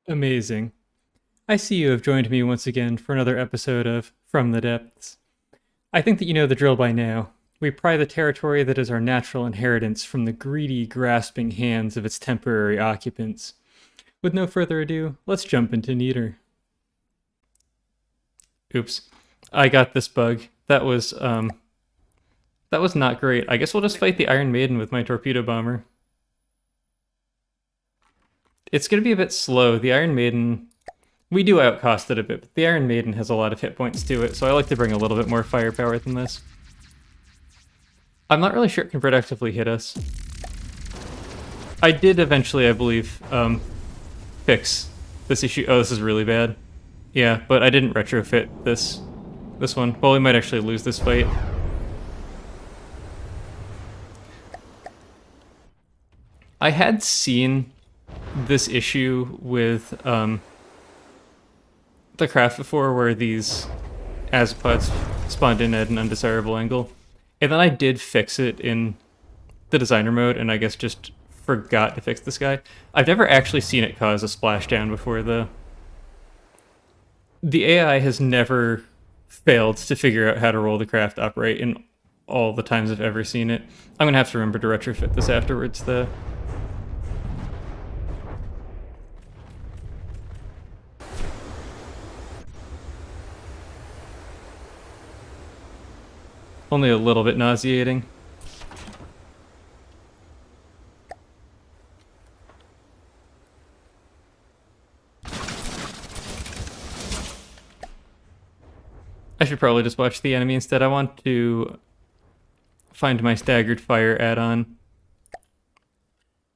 Amazing. I see you have joined me once again for another episode of From the Depths. I think that you know the drill by now. We pry the territory that is our natural inheritance from the greedy, grasping hands of its temporary occupants. With no further ado, let's jump into Neater. Oops. I got this bug. That was not great. I guess we'll just fight the Iron Maiden with my torpedo bomber. It's gonna be a bit slow. The Iron Maiden, we do outcost it a bit, but the Iron Maiden has a lot of hit points to it, so I like to bring a little bit more firepower than this. I'm not really sure it can productively hit us. I did eventually, I believe, fix this issue. Oh, this is really bad. Yeah, but I didn't retrofit this one. Well, we might actually lose this fight. I had seen this issue with the craft before, where these azopods spawned in at an undesirable angle, and then I did fix it in the designer mode, and I guess just forgot to fix this guy. I've never actually seen it cause a splashdown before, though. The AI has never failed to figure out how to roll the craft upright in all the times I've ever seen it. I'm gonna have to remember to retrofit this afterwards, though. Only a little bit nauseating. I should probably just watch the enemy instead. I want to find my staggered fire add-on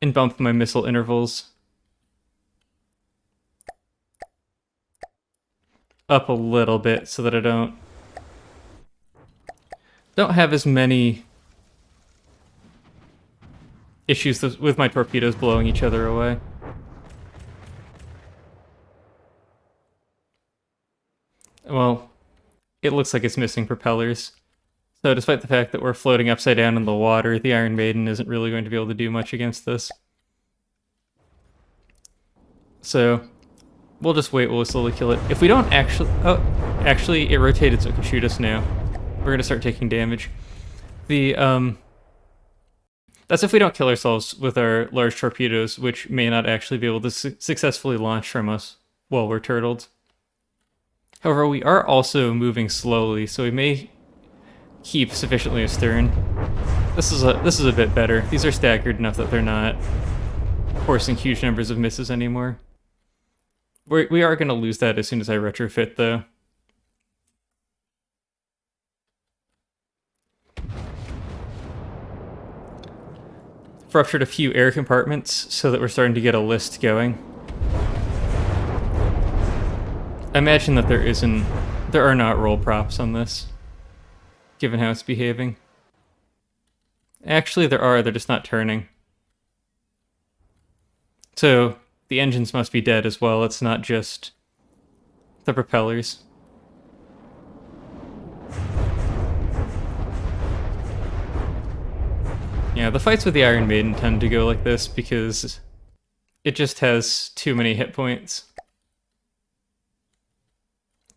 and bump my missile intervals up a little bit so that I don't have as many issues with my torpedoes blowing each other away. Well, it looks like it's missing propellers. So despite the fact that we're floating upside down in the water, the Iron Maiden isn't really going to be able to do much against this. So we'll just wait, we'll slowly kill it. If we don't actually... Oh, actually it rotated so it can shoot us now. We're gonna start taking damage. That's if we don't kill ourselves with our large torpedoes, which may not actually be able to successfully launch from us while we're turtled. However, we are also moving slowly, so we may keep sufficiently astern. This is a bit better. These are staggered enough that they're not forcing huge numbers of misses anymore. We are going to lose that as soon as I retrofit, though. Ruptured a few air compartments so that we're starting to get a list going. I imagine that there are not roll props on this, given how it's behaving. Actually, there are, they're just not turning. So, the engines must be dead as well, it's not just the propellers. Yeah, the fights with the Iron Maiden tend to go like this because it just has too many hit points.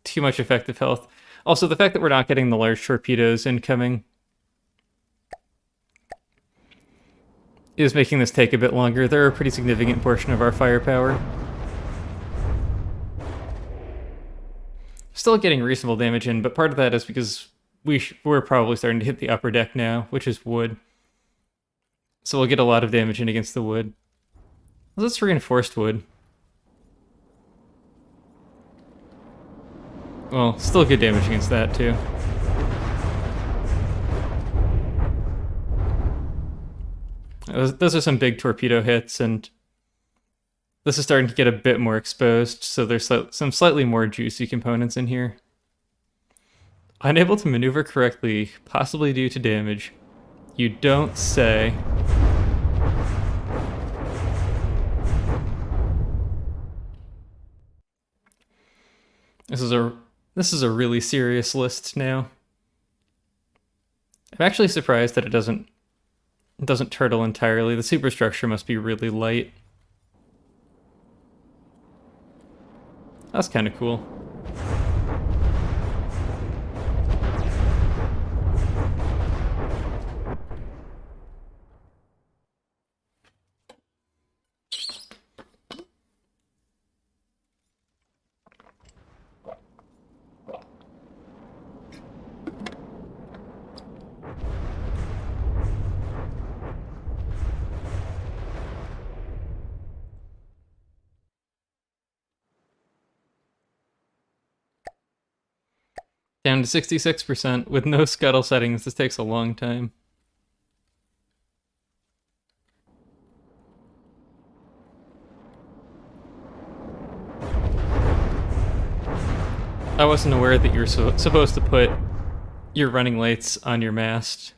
Too much effective health. Also, the fact that we're not getting the large torpedoes incoming is making this take a bit longer. They're a pretty significant portion of our firepower. Still getting reasonable damage in, but part of that is because we're probably starting to hit the upper deck now, which is wood. So we'll get a lot of damage in against the wood. Let's reinforced wood. Well, still good damage against that, too. Those are some big torpedo hits, and this is starting to get a bit more exposed, so there's some slightly more juicy components in here. Unable to maneuver correctly, possibly due to damage. You don't say. This is a really serious list now. I'm actually surprised that it doesn't turtle entirely. The superstructure must be really light. That's kind of cool. Down to 66% with no scuttle settings. This takes a long time. I wasn't aware that you're supposed to put your running lights on your mast.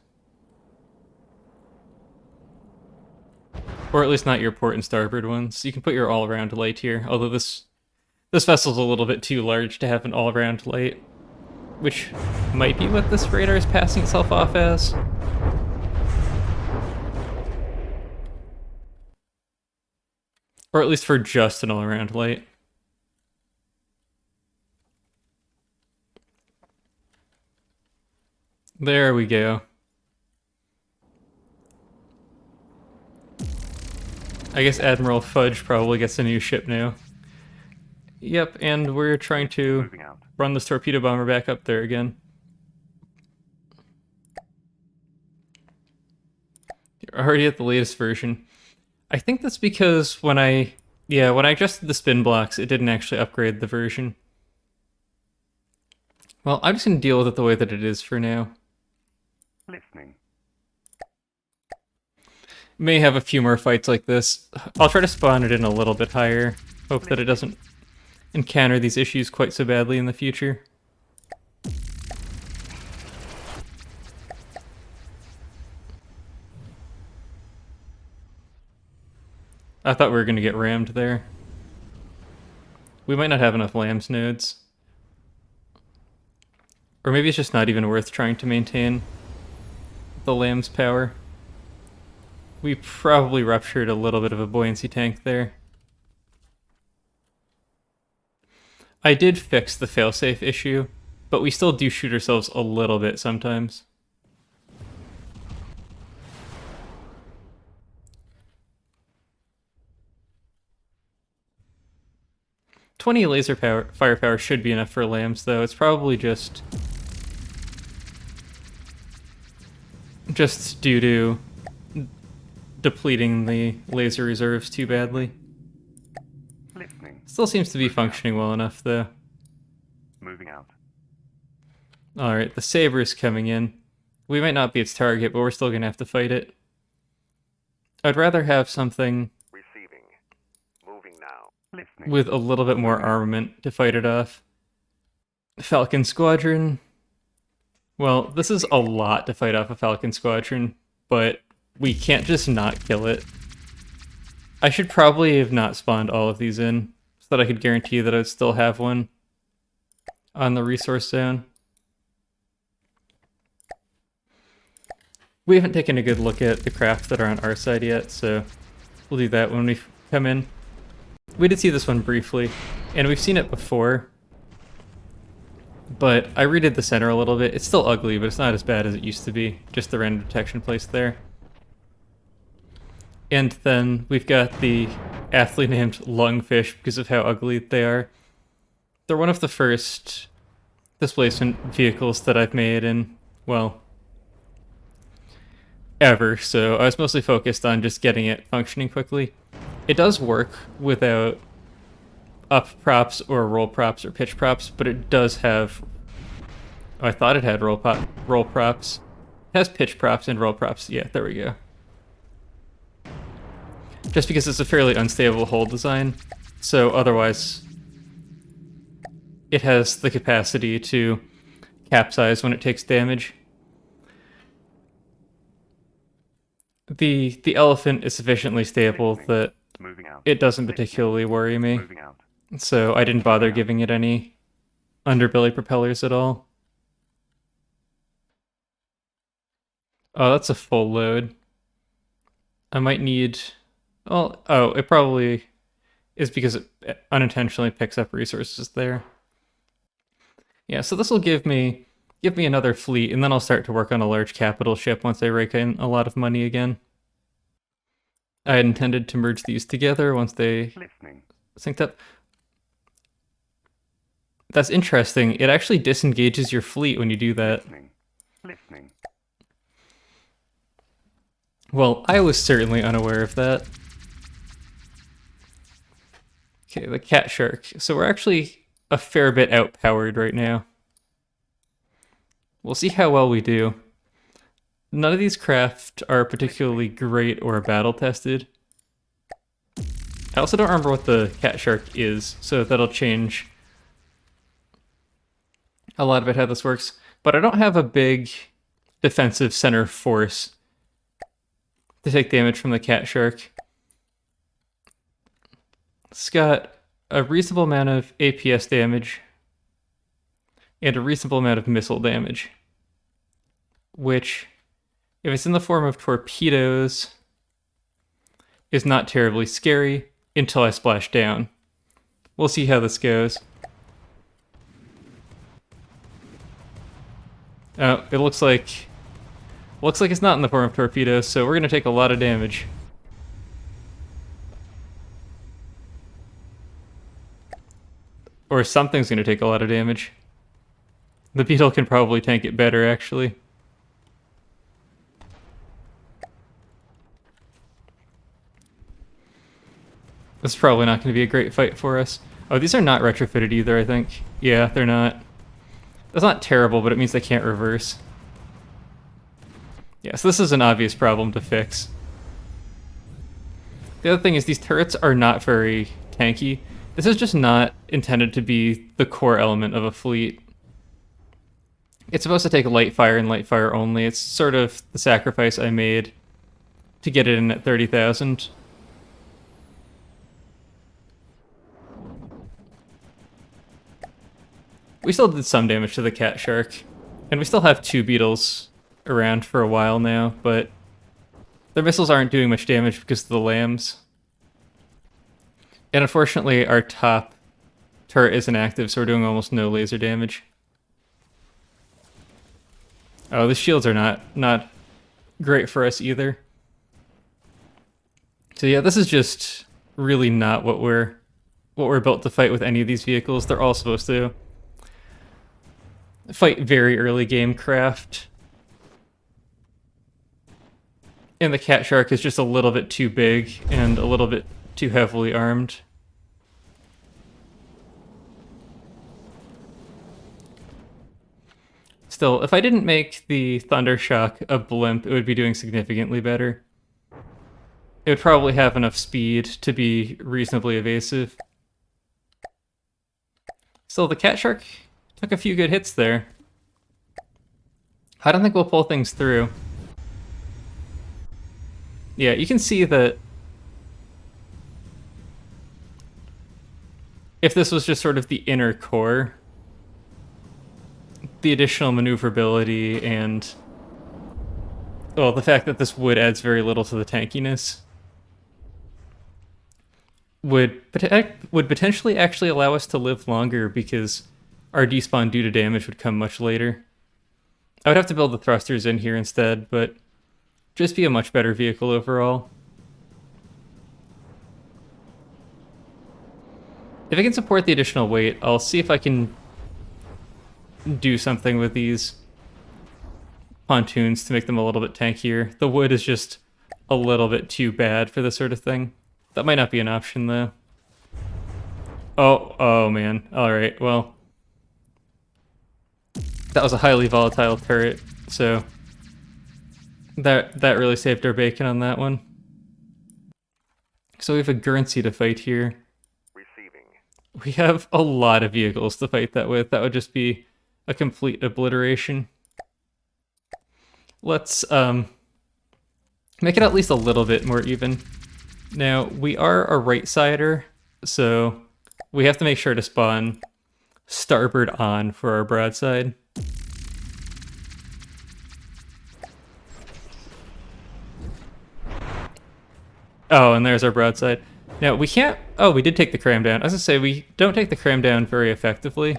Or at least not your port and starboard ones. You can put your all-around light here, although this vessel's a little bit too large to have an all-around light, which might be what this radar is passing itself off as. Or at least for just an all-around light. There we go. I guess Admiral Fudge probably gets a new ship now. Yep, and we're trying to run this torpedo bomber back up there again. You're already at the latest version. I think that's because when I adjusted the spin blocks, it didn't actually upgrade the version. Well, I'm just going to deal with it the way that it is for now. Listening. May have a few more fights like this. I'll try to spawn it in a little bit higher. Hope that it doesn't encounter these issues quite so badly in the future. I thought we were going to get rammed there. We might not have enough LAMS nodes. Or maybe it's just not even worth trying to maintain the LAMS power. We probably ruptured a little bit of a buoyancy tank there. I did fix the failsafe issue, but we still do shoot ourselves a little bit sometimes. $20 laser firepower should be enough for LAMS, though. It's probably just due to depleting the laser reserves too badly. Listening. Still seems to be functioning well enough, though. Moving out. Alright, the Saber is coming in. We might not be its target, but we're still going to have to fight it. I'd rather have something Receiving. Moving now. Listening. with a little bit more armament to fight it off. Falcon Squadron. Well, this is a lot to fight off a Falcon Squadron, but we can't just not kill it. I should probably have not spawned all of these in, so that I could guarantee that I'd still have one on the resource zone. We haven't taken a good look at the craft that are on our side yet, so we'll do that when we come in. We did see this one briefly, and we've seen it before, but I redid the center a little bit. It's still ugly, but it's not as bad as it used to be, just the random detection placed there. And then we've got the aptly named lungfish because of how ugly they are. They're one of the first displacement vehicles that I've made in, well, ever, so I was mostly focused on just getting it functioning quickly. It does work without up props or roll props or pitch props, but it does have... Oh, I thought it had roll props. It has pitch props and roll props. Yeah, there we go. Just because it's a fairly unstable hull design, so otherwise it has the capacity to capsize when it takes damage. The elephant is sufficiently stable that it doesn't particularly worry me, so I didn't bother giving it any underbelly propellers at all. Oh, that's a full load. I might need... Well, oh, it probably is because it unintentionally picks up resources there. Yeah, so this will give me another fleet, and then I'll start to work on a large capital ship once I rake in a lot of money again. I had intended to merge these together once they Listening. synced up. That's interesting. It actually disengages your fleet when you do that. Listening. Listening. Well, I was certainly unaware of that. Okay, the cat shark. So we're actually a fair bit outpowered right now. We'll see how well we do. None of these craft are particularly great or battle tested. I also don't remember what the cat shark is, so that'll change a lot about how this works. But I don't have a big defensive center force to take damage from the cat shark. It's got a reasonable amount of APS damage and a reasonable amount of missile damage, which, if it's in the form of torpedoes, is not terribly scary until I splash down. We'll see how this goes. Oh, it looks like it's not in the form of torpedoes, so we're gonna take a lot of damage. Or something's gonna take a lot of damage. The beetle can probably tank it better, actually. This is probably not going to be a great fight for us. Oh, these are not retrofitted either, I think. Yeah, they're not. That's not terrible, but it means they can't reverse. Yeah, so this is an obvious problem to fix. The other thing is these turrets are not very tanky. This is just not intended to be the core element of a fleet. It's supposed to take light fire and light fire only. It's sort of the sacrifice I made to get it in at 30,000. We still did some damage to the cat shark, and we still have 2 beetles around for a while now, but their missiles aren't doing much damage because of the lambs. And unfortunately, our top turret isn't active, so we're doing almost no laser damage. Oh, the shields are not great for us either. So yeah, this is just really not what we're built to fight with any of these vehicles. They're all supposed to fight very early game craft. And the cat shark is just a little bit too big and a little bit too heavily armed. Still, if I didn't make the Thundershock a blimp, it would be doing significantly better. It would probably have enough speed to be reasonably evasive. Still, the cat shark took a few good hits there. I don't think we'll pull things through. Yeah, you can see that if this was just sort of the inner core, the additional maneuverability and, well, the fact that this wood adds very little to the tankiness would potentially actually allow us to live longer, because our despawn due to damage would come much later. I would have to build the thrusters in here instead, but just be a much better vehicle overall. If I can support the additional weight, I'll see if I can do something with these pontoons to make them a little bit tankier. The wood is just a little bit too bad for this sort of thing. That might not be an option, though. Oh man. Alright, well. That was a highly volatile turret, so that really saved our bacon on that one. So we have a Guernsey to fight here. Receiving. We have a lot of vehicles to fight that with. That would just be a complete obliteration. Let's make it at least a little bit more even. Now, we are a right-sider, so we have to make sure to spawn starboard on for our broadside. Oh, and there's our broadside. Now, we can't... Oh, we did take the cram down. I was gonna say, we don't take the cram down very effectively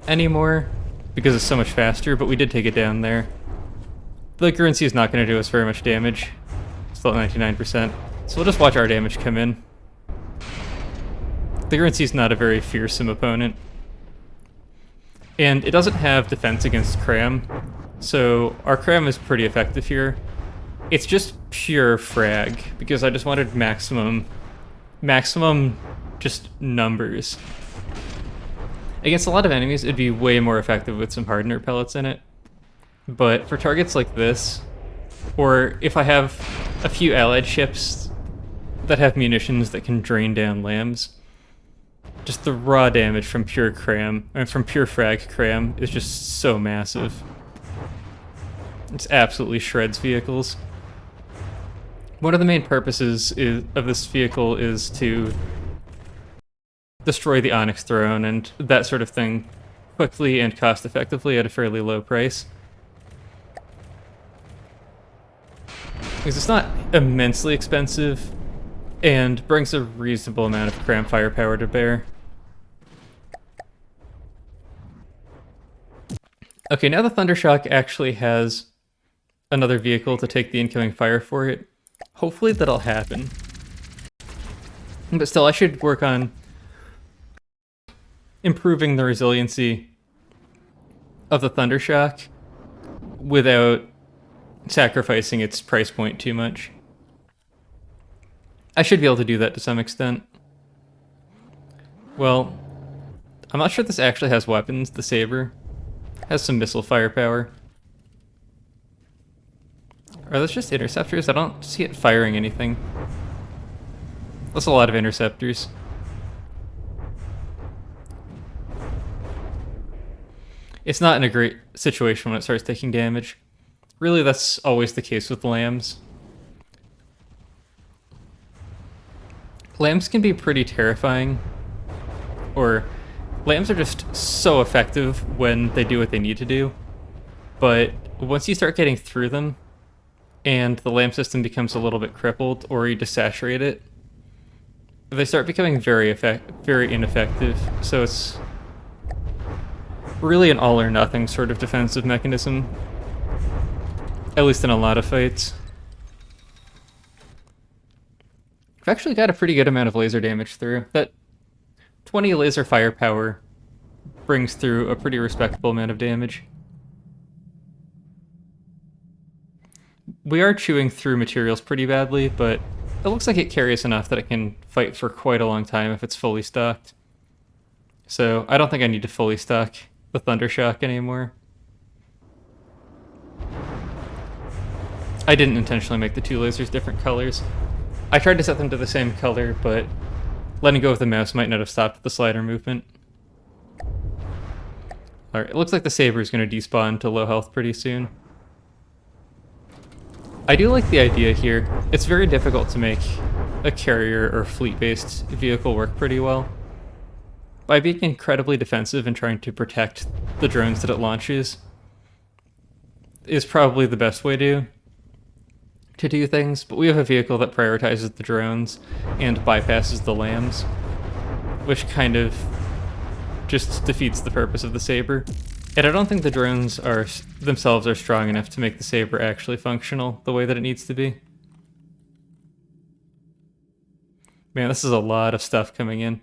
anymore because it's so much faster, but we did take it down there. The currency is not going to do us very much damage. Still at 99%. So we'll just watch our damage come in. The currency is not a very fearsome opponent. And it doesn't have defense against cram, so our cram is pretty effective here. It's just pure frag, because I just wanted maximum just numbers. Against a lot of enemies, it'd be way more effective with some hardener pellets in it. But for targets like this, or if I have a few allied ships that have munitions that can drain down lambs, just the raw damage from pure cram, or from pure frag cram, is just so massive. It absolutely shreds vehicles. One of the main purposes of this vehicle is to destroy the Onyx Throne and that sort of thing quickly and cost-effectively at a fairly low price. Because it's not immensely expensive and brings a reasonable amount of cram firepower to bear. Okay, now the Thundershock actually has another vehicle to take the incoming fire for it. Hopefully that'll happen. But still, I should work on improving the resiliency of the Thundershock without sacrificing its price point too much. I should be able to do that to some extent. Well, I'm not sure this actually has weapons. The Saber has some missile firepower. Are those just interceptors? I don't see it firing anything. That's a lot of interceptors. It's not in a great situation when it starts taking damage. Really, that's always the case with lambs. Lambs can be pretty terrifying. Or, lambs are just so effective when they do what they need to do. But once you start getting through them, and the lamb system becomes a little bit crippled, or you desaturate it, they start becoming very ineffective. So it's really an all or nothing sort of defensive mechanism, at least in a lot of fights. I've actually got a pretty good amount of laser damage through. That 20 laser firepower brings through a pretty respectable amount of damage. We are chewing through materials pretty badly, but it looks like it carries enough that it can fight for quite a long time if it's fully stocked. So I don't think I need to fully stock the Thundershock anymore. I didn't intentionally make the two lasers different colors. I tried to set them to the same color, but letting go of the mouse might not have stopped the slider movement. Alright, it looks like the Saber is going to despawn to low health pretty soon. I do like the idea here. It's very difficult to make a carrier or fleet-based vehicle work pretty well. By being incredibly defensive and trying to protect the drones that it launches is probably the best way to do things, but we have a vehicle that prioritizes the drones and bypasses the lambs, which kind of just defeats the purpose of the Saber. And I don't think the drones themselves are strong enough to make the Saber actually functional the way that it needs to be. Man, this is a lot of stuff coming in.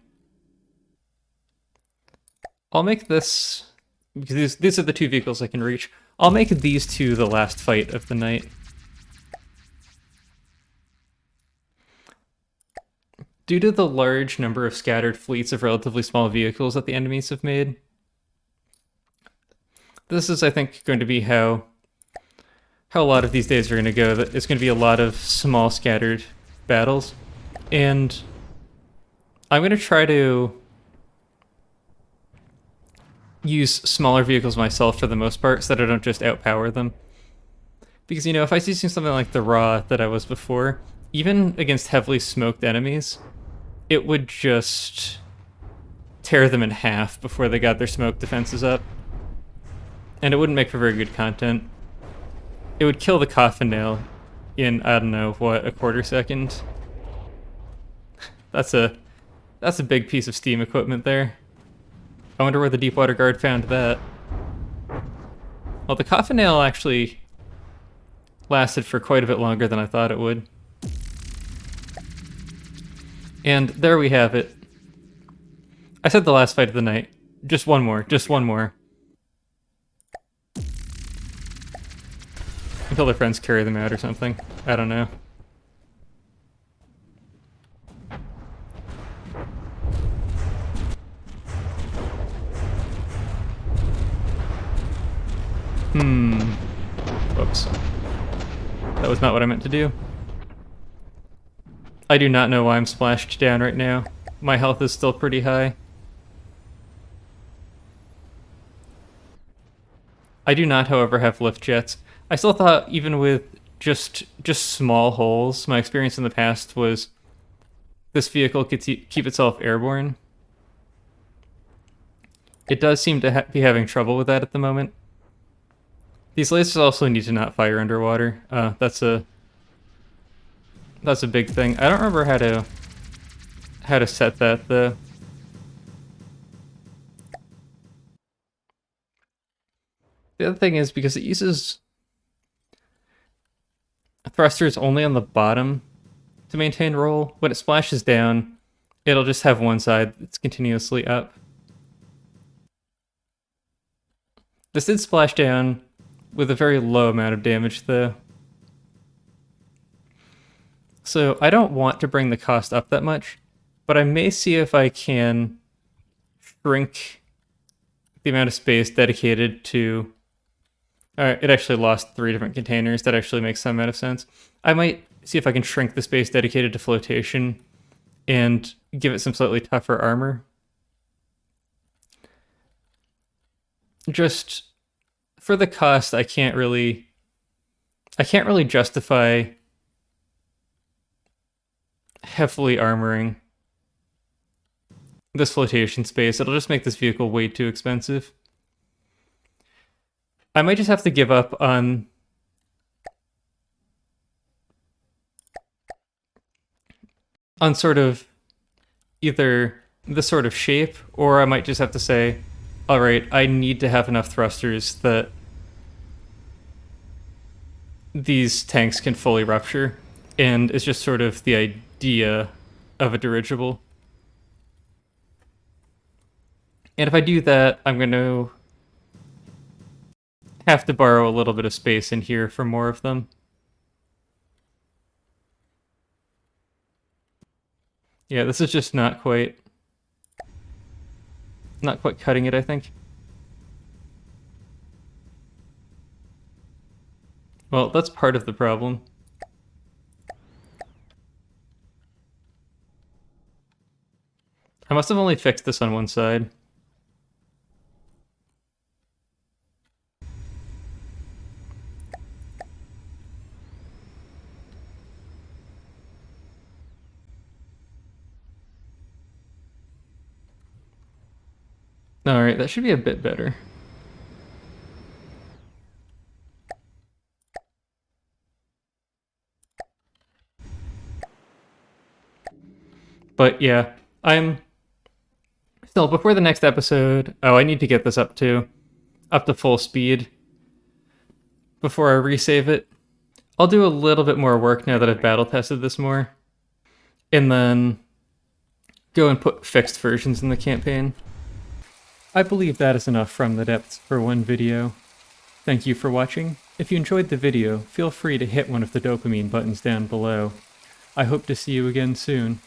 I'll make this, because these are the two vehicles I can reach. I'll make these two the last fight of the night. Due to the large number of scattered fleets of relatively small vehicles that the enemies have made, this is, I think, going to be how a lot of these days are going to go. It's going to be a lot of small scattered battles. And I'm going to try to use smaller vehicles myself for the most part so that I don't just outpower them. Because, you know, if I was using something like the Raw that I was before, even against heavily smoked enemies, it would just tear them in half before they got their smoke defenses up. And it wouldn't make for very good content. It would kill the coffin nail in, I don't know, what, a quarter second? That's a big piece of steam equipment there. I wonder where the Deepwater Guard found that. Well, the coffin nail actually lasted for quite a bit longer than I thought it would. And there we have it. I said the last fight of the night. Just one more, just one more. Until their friends carry them out or something. I don't know. Whoops. That was not what I meant to do. I do not know why I'm splashed down right now. My health is still pretty high. I do not, however, have lift jets. I still thought even with just small holes, my experience in the past was this vehicle could keep itself airborne. It does seem to be having trouble with that at the moment. These lasers also need to not fire underwater. That's a big thing. I don't remember how to set that though. The other thing is because it uses thrusters only on the bottom to maintain roll, when it splashes down, it'll just have one side that's continuously up. This did splash down with a very low amount of damage though. So I don't want to bring the cost up that much, but I may see if I can shrink the amount of space dedicated to... it actually lost 3 different containers. That actually makes some amount of sense. I might see if I can shrink the space dedicated to flotation and give it some slightly tougher armor. Just for the cost, I can't really justify heavily armoring this flotation space. It'll just make this vehicle way too expensive. I might just have to give up on sort of either this sort of shape, or I might just have to say, all right, I need to have enough thrusters that these tanks can fully rupture, and it's just sort of the idea of a dirigible. And if I do that, I'm going to have to borrow a little bit of space in here for more of them. Yeah, this is just not quite cutting it, I think. Well, that's part of the problem. I must have only fixed this on one side. Alright, that should be a bit better. But yeah, I'm still before the next episode. Oh, I need to get this up to full speed before I resave it. I'll do a little bit more work now that I've battle tested this more, and then go and put fixed versions in the campaign. I believe that is enough from the depths for one video. Thank you for watching. If you enjoyed the video, feel free to hit one of the dopamine buttons down below. I hope to see you again soon.